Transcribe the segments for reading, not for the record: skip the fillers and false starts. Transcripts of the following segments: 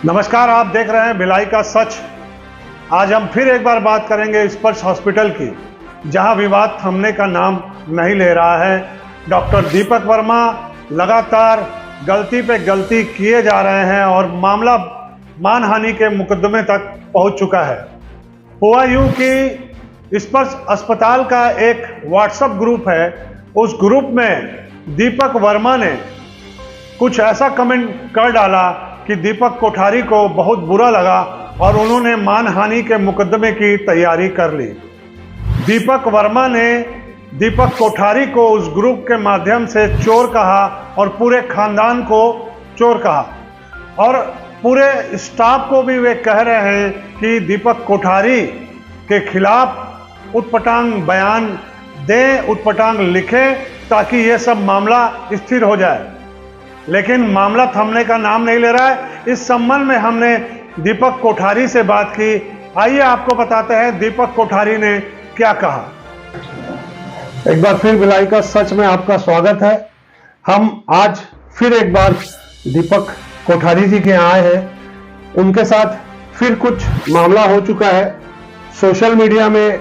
नमस्कार, आप देख रहे हैं भिलाई का सच। आज हम फिर एक बार बात करेंगे स्पर्श हॉस्पिटल की, जहां विवाद थमने का नाम नहीं ले रहा है। डॉक्टर दीपक वर्मा लगातार गलती पे गलती किए जा रहे हैं और मामला मानहानि के मुकदमे तक पहुंच चुका है। हुआ यूं कि स्पर्श अस्पताल का एक व्हाट्सएप ग्रुप है, उस ग्रुप में दीपक वर्मा ने कुछ ऐसा कमेंट कर डाला कि दीपक कोठारी को बहुत बुरा लगा और उन्होंने मानहानि के मुकदमे की तैयारी कर ली। दीपक वर्मा ने दीपक कोठारी को उस ग्रुप के माध्यम से चोर कहा और पूरे खानदान को चोर कहा, और पूरे स्टाफ को भी वे कह रहे हैं कि दीपक कोठारी के खिलाफ उटपटांग बयान दें, उटपटांग लिखें, ताकि ये सब मामला स्थिर हो जाए। लेकिन मामला थमने का नाम नहीं ले रहा है। इस संबंध में हमने दीपक कोठारी से बात की। आइए आपको बताते हैं दीपक कोठारी ने क्या कहा। एक बार फिर भिलाई का सच में आपका स्वागत है। हम आज फिर एक बार दीपक कोठारी जी के यहाँ आए हैं। उनके साथ फिर कुछ मामला हो चुका है। सोशल मीडिया में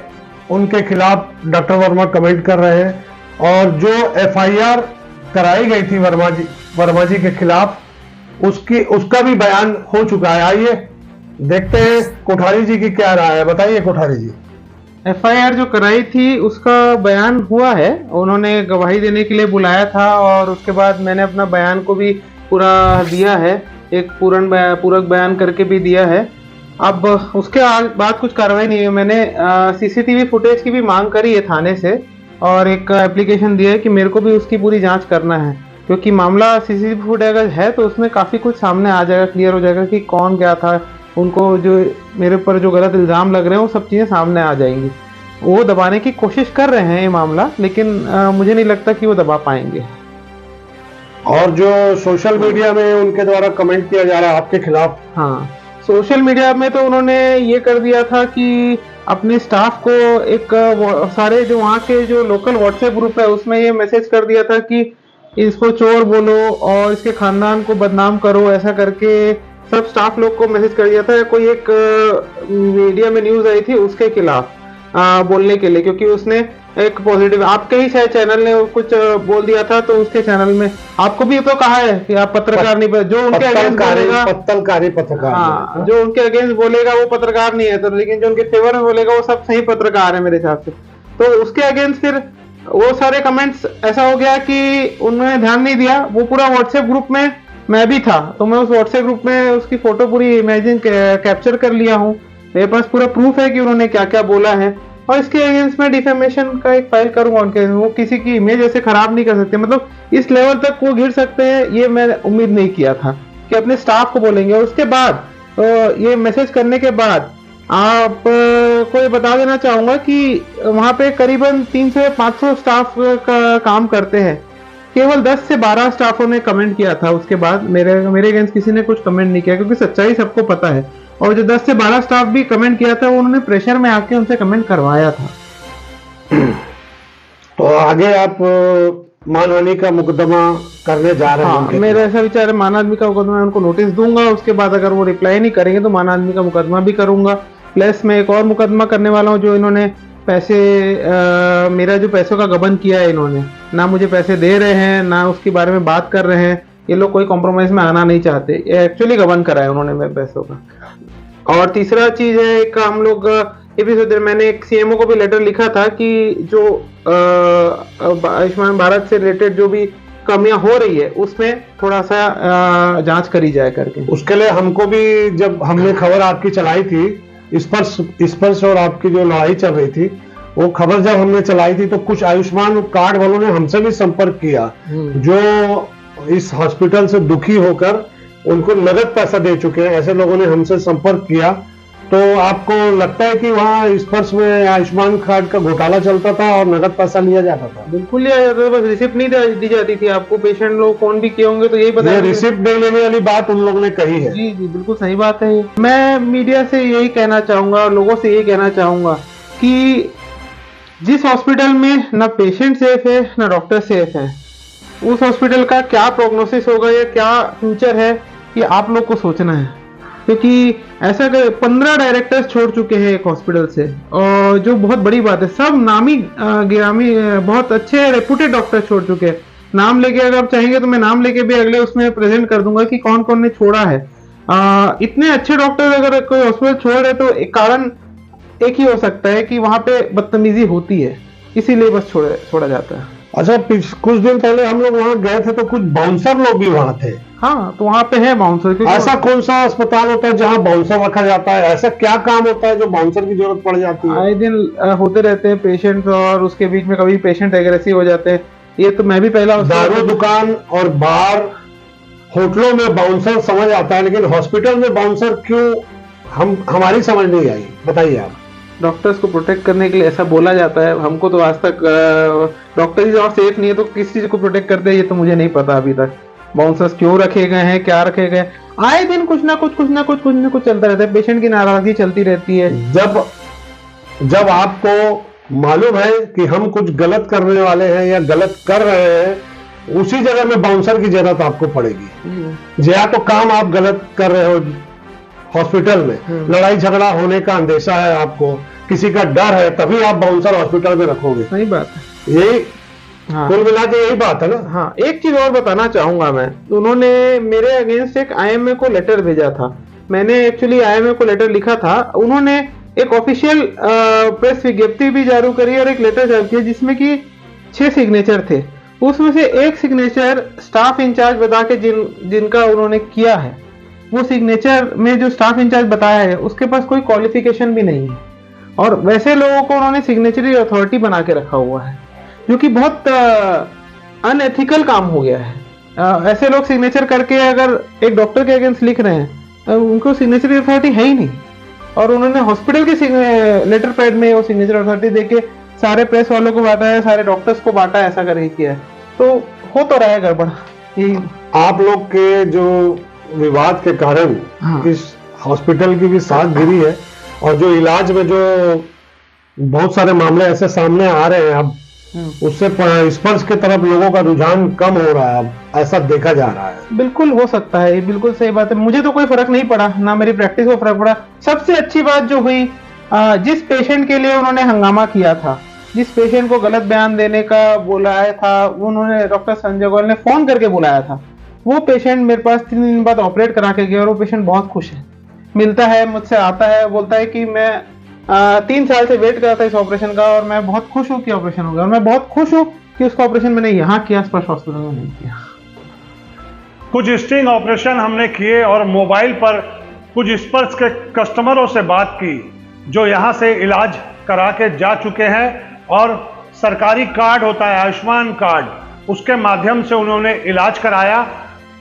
उनके खिलाफ डॉक्टर वर्मा कमेंट कर रहे हैं, और जो एफआईआर कराई गई थी वर्मा जी के खिलाफ, उसका भी बयान हो चुका है। आइए देखते हैं कोठारी जी की क्या राय है। बताइए कोठारी जी। एफआईआर जो कराई थी उसका बयान हुआ है। उन्होंने गवाही देने के लिए बुलाया था और उसके बाद मैंने अपना बयान को भी पूरा दिया है, एक पूरक बयान करके भी दिया है। अब उसके बाद कुछ कार्रवाई नहीं है। मैंने सीसीटीवी फुटेज की भी मांग करी है थाने से, और एक एप्लीकेशन दिया है कि मेरे को भी उसकी पूरी जांच करना है, क्योंकि मामला सीसीटीवी फुटेज है तो उसमें काफ़ी कुछ सामने आ जाएगा, क्लियर हो जाएगा कि कौन क्या था। उनको जो मेरे ऊपर जो गलत इल्ज़ाम लग रहे हैं वो सब चीज़ें सामने आ जाएंगी। वो दबाने की कोशिश कर रहे हैं ये मामला, लेकिन मुझे नहीं लगता कि वो दबा पाएंगे। और जो सोशल मीडिया में उनके द्वारा कमेंट किया जा रहा है आपके खिलाफ, हाँ, सोशल मीडिया में तो उन्होंने ये कर दिया था कि अपने स्टाफ को एक सारे जो वहाँ के जो लोकल व्हाट्सएप ग्रुप है उसमें ये मैसेज कर दिया था कि इसको चोर बोलो और इसके खानदान को बदनाम करो, ऐसा करके सब स्टाफ लोग को मैसेज कर दिया था। कोई एक मीडिया में न्यूज़ आई थी उसके खिलाफ बोलने के लिए, क्योंकि उसने एक पॉजिटिव, आपके ही शायद चैनल ने कुछ बोल दिया था, तो उसके चैनल में आपको भी तो कहा है कि आप पत्रकार नहीं, जो उनके अगेंस्ट बोलेगा पत्रकार, हाँ, जो उनके अगेंस्ट बोलेगा वो पत्रकार नहीं है, तो लेकिन जो उनके फेवर में बोलेगा वो सब सही पत्रकार है मेरे हिसाब से। तो उसके अगेंस्ट फिर वो सारे कमेंट्स ऐसा हो गया कि उन्होंने ध्यान नहीं दिया। वो पूरा व्हाट्सएप ग्रुप में मैं भी था, तो मैं उस व्हाट्सएप ग्रुप में उसकी फोटो पूरी इमेजिन कैप्चर कर लिया हूँ। मेरे पास पूरा प्रूफ है कि उन्होंने क्या क्या बोला है, और इसके अगेंस्ट में डिफेमेशन का एक फाइल करूंगा उनके। वो किसी की इमेज ऐसे खराब नहीं कर सकते, मतलब इस लेवल तक वो गिर सकते हैं ये मैं उम्मीद नहीं किया था कि अपने स्टाफ को बोलेंगे। उसके बाद ये मैसेज करने के बाद आप को ये बता देना चाहूंगा कि वहाँ पे करीबन 300 से 500 स्टाफ का काम करते हैं। केवल 10 से 12 स्टाफों ने कमेंट किया था। उसके बाद मेरे अगेंस्ट किसी ने कुछ कमेंट नहीं किया, क्योंकि सच्चाई सबको पता है। और जो 10 से 12 स्टाफ भी कमेंट किया था, उन्होंने प्रेशर में आके उनसे कमेंट करवाया था। तो आगे आप मानहानि का मुकदमा करने जा रहे हैं? हाँ, मेरा ऐसा विचार है, मानहानि का मुकदमा उनको नोटिस दूंगा। उसके बाद अगर वो रिप्लाई नहीं करेंगे तो मानहानि का मुकदमा भी करूंगा। प्लस मैं एक और मुकदमा करने वाला हूँ, जो इन्होंने पैसे मेरा जो पैसों का गबन किया है, इन्होंने ना मुझे पैसे दे रहे हैं ना उसके बारे में बात कर रहे हैं। ये लोग कोई कॉम्प्रोमाइज में आना नहीं चाहते, एक्चुअली गबन करा है उन्होंने मेरे पैसों का। और तीसरा चीज है, एक हम लोग मैंने एक सीएमओ को भी लेटर लिखा था कि जो आयुष्मान भारत से रिलेटेड जो भी कमियां हो रही है उसमें थोड़ा सा जांच करी जाए करके। उसके लिए हमको भी, जब हमने खबर आपकी चलाई थी स्पर्श और आपकी जो लड़ाई चल रही थी, वो खबर जब हमने चलाई थी तो कुछ आयुष्मान कार्ड वालों ने हमसे भी संपर्क किया, जो इस हॉस्पिटल से दुखी होकर उनको नगद पैसा दे चुके हैं। ऐसे लोगों ने हमसे संपर्क किया। तो आपको लगता है कि वहाँ स्पर्श में आयुष्मान कार्ड का घोटाला चलता था और नगद पैसा लिया जाता था? बिल्कुल लिया जाता था, बस रिसिप्ट नहीं दी जाती थी। आपको पेशेंट लोग फोन भी किए होंगे तो यही बताया, रिसिप्ट नहीं लेने वाली बात उन लोगों ने कही है। जी जी, बिल्कुल सही बात है। मैं मीडिया से यही कहना चाहूंगा और लोगों से यही कहना चाहूंगा कि जिस हॉस्पिटल में ना पेशेंट सेफ है ना डॉक्टर सेफ है, उस हॉस्पिटल का क्या प्रोग्नोसिस होगा या क्या फ्यूचर है, ये आप लोग को सोचना है। क्योंकि ऐसा 15 डायरेक्टर्स छोड़ चुके हैं एक हॉस्पिटल से, और जो बहुत बड़ी बात है, सब नामी गिरामी बहुत अच्छे रेपुटेड डॉक्टर छोड़ चुके हैं। नाम लेके अगर आप चाहेंगे तो मैं नाम लेके भी अगले उसमें प्रेजेंट कर दूंगा कि कौन कौन ने छोड़ा है। इतने अच्छे डॉक्टर अगर कोई हॉस्पिटल छोड़ रहे तो एक कारण एक ही हो सकता है कि वहां पे बदतमीजी होती है, इसीलिए बस छोड़ा जाता है। अच्छा, कुछ दिन पहले हम लोग वहाँ गए थे तो कुछ बाउंसर लोग भी वहाँ थे। हाँ, तो वहां पे है बाउंसर। ऐसा कौन सा अस्पताल होता है जहाँ बाउंसर रखा जाता है? ऐसा क्या काम होता है जो बाउंसर की जरूरत पड़ जाती है? आए दिन होते रहते हैं पेशेंट्स, और उसके बीच में कभी पेशेंट एग्रेसिव हो जाते हैं। ये तो मैं भी पहला दारू दुकान और बार होटलों में बाउंसर समझ आता है, लेकिन हॉस्पिटल में बाउंसर क्यों, हमारी समझ नहीं आई, बताइए आप। डॉक्टर्स को प्रोटेक्ट करने के लिए ऐसा बोला जाता है। हमको तो आज तक डॉक्टर ही और सेफ नहीं है तो किस चीज को प्रोटेक्ट करते हैं ये तो मुझे नहीं पता अभी तक। बाउंसर्स क्यों रखे गए हैं, क्या रखे गए, आए दिन कुछ ना कुछ चलता रहता है। पेशेंट की नाराजगी चलती रहती है। जब आपको मालूम है कि हम कुछ गलत करने वाले हैं या गलत कर रहे हैं, उसी जगह में बाउंसर की जरूरत आपको पड़ेगी। या तो काम आप गलत कर रहे हो हॉस्पिटल में, लड़ाई झगड़ा होने का अंदेशा है आपको, किसी का डर है, तभी आप बाउंसर हॉस्पिटल में रखोगे। सही बात है, यही हाँ। कुल मिला के यही बात है ना। हाँ, एक चीज और बताना चाहूंगा मैं। उन्होंने मेरे अगेंस्ट एक आईएमए को लेटर भेजा था। मैंने एक्चुअली आईएमए को लेटर लिखा था। उन्होंने एक ऑफिशियल प्रेस विज्ञप्ति भी जारी करी और एक लेटर जारी किया जिसमें कि 6 सिग्नेचर थे। उसमें से एक सिग्नेचर स्टाफ इंचार्ज बता के जिनका उन्होंने किया है, वो सिग्नेचर में जो स्टाफ इंचार्ज बताया है उसके पास कोई क्वालिफिकेशन भी नहीं है, और वैसे लोगों को उन्होंने सिग्नेचरी अथॉरिटी बना के रखा हुआ है, जो कि बहुत अनएथिकल काम हो गया है। ऐसे लोग सिग्नेचर करके अगर एक डॉक्टर के अगेंस्ट लिख रहे हैं, उनको सिग्नेचरी अथॉरिटी है ही नहीं, और उन्होंने हॉस्पिटल के लेटर पैड में वो सिग्नेचर अथॉरिटी देके सारे प्रेस वालों को बांटा है, सारे डॉक्टर्स को बांटा है, ऐसा करके किया है। तो हो तो रहा है गड़बड़। आप लोग के जो विवाद के कारण इस हॉस्पिटल की भी साख गिरी है, और जो इलाज में जो बहुत सारे मामले ऐसे सामने आ रहे हैं अब, उससे स्पर्श की तरफ लोगों का रुझान कम हो रहा है, अब ऐसा देखा जा रहा है। बिल्कुल हो सकता है, बिल्कुल सही बात है। मुझे तो कोई फर्क नहीं पड़ा, ना मेरी प्रैक्टिस को फर्क पड़ा। सबसे अच्छी बात जो हुई, जिस पेशेंट के लिए उन्होंने हंगामा किया था, जिस पेशेंट को गलत बयान देने का बुलाया था, उन्होंने डॉक्टर संजय गोयल ने फोन करके बुलाया था। वो पेशेंट मेरे पास 3 दिन बाद ऑपरेट करा के गया, और वो पेशेंट बहुत खुश है। मिलता है मुझसे, आता है, बोलता है कि मैं 3 साल से वेट कर रहा था इस ऑपरेशन का, और मैं बहुत खुश हूँ कि ऑपरेशन हो गया, और मैं बहुत खुश हूँ कि उसका ऑपरेशन मैंने यहाँ किया, स्पर्श हॉस्पिटल में नहीं किया। कुछ स्टिंग ऑपरेशन हमने किए और मोबाइल पर कुछ स्पर्श के कस्टमरों से बात की जो यहाँ से इलाज करा के जा चुके हैं, और सरकारी कार्ड होता है आयुष्मान कार्ड, उसके माध्यम से उन्होंने इलाज कराया।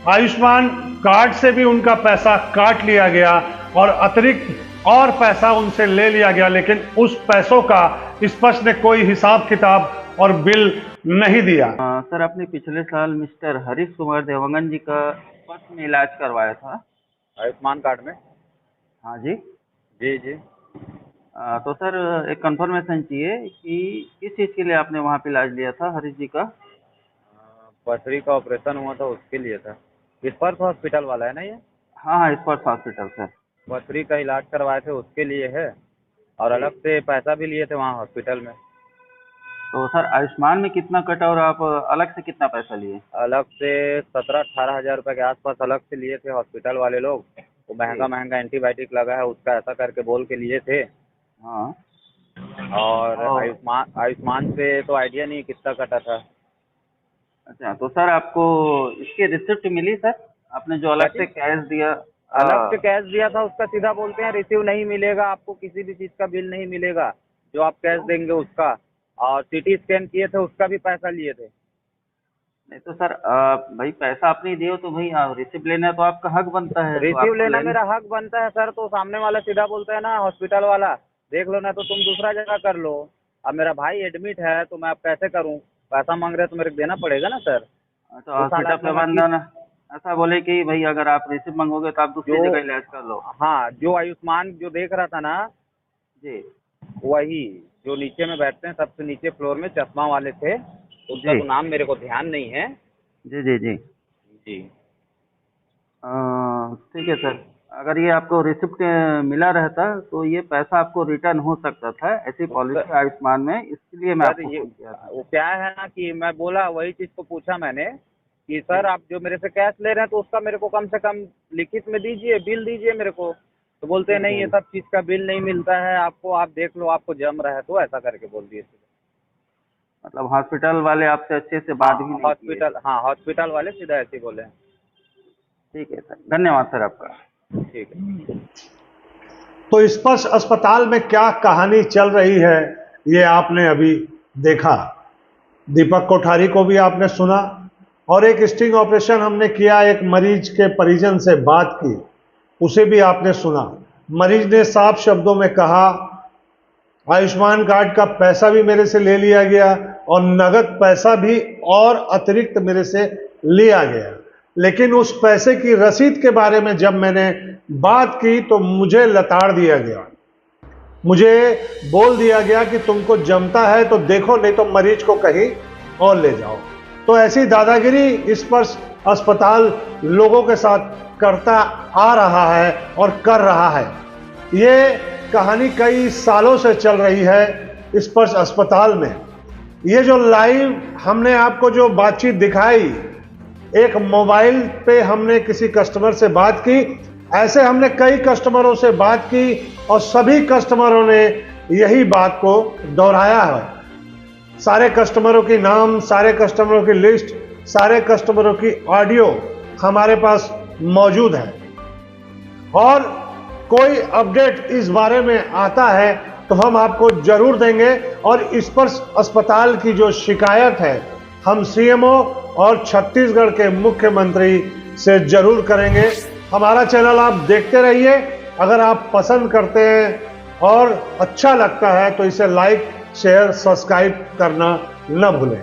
आयुष्मान कार्ड से भी उनका पैसा काट लिया गया और अतिरिक्त और पैसा उनसे ले लिया गया, लेकिन उस पैसों का स्पर्श ने कोई हिसाब किताब और बिल नहीं दिया। सर, आपने पिछले साल मिस्टर हरीश कुमार देवांगन जी का स्पर्श में इलाज करवाया था आयुष्मान कार्ड में। हाँ जी जी जी। तो सर, एक कंफर्मेशन चाहिए कि किस चीज़ के लिए आपने वहाँ पे इलाज लिया था हरीश जी का? पथरी का ऑपरेशन हुआ था, उसके लिए था। स्पर्श हॉस्पिटल वाला है ना ये? हाँ हाँ, स्पर्श हॉस्पिटल सर। पथरी का इलाज करवाए थे, उसके लिए है, और अलग से पैसा भी लिए थे वहाँ हॉस्पिटल में। तो सर, आयुष्मान में कितना कटा और आप अलग से कितना पैसा लिए? अलग से 17-18 हज़ार रुपये के आसपास अलग से लिए थे हॉस्पिटल वाले लोग। वो महंगा एंटीबायोटिक लगा है उसका, ऐसा करके बोल के लिए थे। हाँ। और आयुष्मान से तो आइडिया नहीं कितना कटा था। अच्छा, तो सर आपको इसकी रिसिप्ट मिली सर? आपने जो अलग से कैश दिया? अलग से कैश दिया था उसका सीधा बोलते हैं रिसीव नहीं मिलेगा, आपको किसी भी चीज़ का बिल नहीं मिलेगा जो आप कैश देंगे उसका। और सीटी स्कैन किए थे उसका भी पैसा लिए थे। नहीं तो सर, भाई पैसा आपने दिए हो तो भाई रिसिप्ट लेना तो आपका हक बनता है। रिसीव लेना मेरा हक बनता है सर, तो सामने वाला सीधा बोलता है ना हॉस्पिटल वाला, देख लो ना तो तुम दूसरा जगह कर लो। अब मेरा भाई एडमिट है तो मैं अब कैसे करूं? पैसा मांग रहे तो मेरे को देना पड़ेगा ना सर। तो हॉस्पिटल प्रबंधन ऐसा बोले कि भाई अगर आप रिसिप्ट मांगोगे तो आप दूसरी जगह इलाज कर लो। हाँ, जो आयुष्मान जो देख रहा था ना जी, वही जो नीचे में बैठते हैं सबसे नीचे फ्लोर में चश्मा वाले थे, उसका तो नाम मेरे को ध्यान नहीं है। जी जी जी जी ठीक है सर। अगर ये आपको रिसिप्ट मिला रहता तो ये पैसा आपको रिटर्न हो सकता था, ऐसी पॉलिसी आयुष्मान में, इसलिए मैं सर आपको ये फोन किया था। वो क्या है ना कि मैं बोला, वही चीज को पूछा मैंने कि सर आप जो मेरे से कैश ले रहे हैं तो उसका मेरे को कम से कम लिखित में दीजिए, बिल दीजिए मेरे को। तो बोलते हैं नहीं, ये सब चीज का बिल नहीं मिलता है आपको, आप देख लो, आपको जम रहा है, तो ऐसा करके बोल दिए। मतलब हॉस्पिटल वाले आपसे अच्छे से बात भी नहीं किए? हॉस्पिटल, हाँ हॉस्पिटल वाले सीधा ऐसे ही बोले। ठीक है सर, धन्यवाद सर आपका। ठीक है। तो स्पर्श अस्पताल में क्या कहानी चल रही है ये आपने अभी देखा। दीपक कोठारी को भी आपने सुना और एक स्टिंग ऑपरेशन हमने किया, एक मरीज के परिजन से बात की, उसे भी आपने सुना। मरीज ने साफ शब्दों में कहा आयुष्मान कार्ड का पैसा भी मेरे से ले लिया गया और नगद पैसा भी और अतिरिक्त मेरे से लिया गया, लेकिन उस पैसे की रसीद के बारे में जब मैंने बात की तो मुझे लताड़ दिया गया। मुझे बोल दिया गया कि तुमको जमता है तो देखो, नहीं तो मरीज को कहीं और ले जाओ। तो ऐसी दादागिरी स्पर्श अस्पताल लोगों के साथ करता आ रहा है और कर रहा है। ये कहानी कई सालों से चल रही है स्पर्श अस्पताल में। ये जो लाइव हमने आपको जो बातचीत दिखाई, एक मोबाइल पे हमने किसी कस्टमर से बात की, ऐसे हमने कई कस्टमरों से बात की और सभी कस्टमरों ने यही बात को दोहराया है। सारे कस्टमरों की नाम, सारे कस्टमरों की लिस्ट, सारे कस्टमरों की ऑडियो हमारे पास मौजूद है और कोई अपडेट इस बारे में आता है तो हम आपको जरूर देंगे। और स्पर्श अस्पताल की जो शिकायत है हम सीएमओ और छत्तीसगढ़ के मुख्यमंत्री से जरूर करेंगे। हमारा चैनल आप देखते रहिए। अगर आप पसंद करते हैं और अच्छा लगता है तो इसे लाइक, शेयर, सब्सक्राइब करना न भूलें।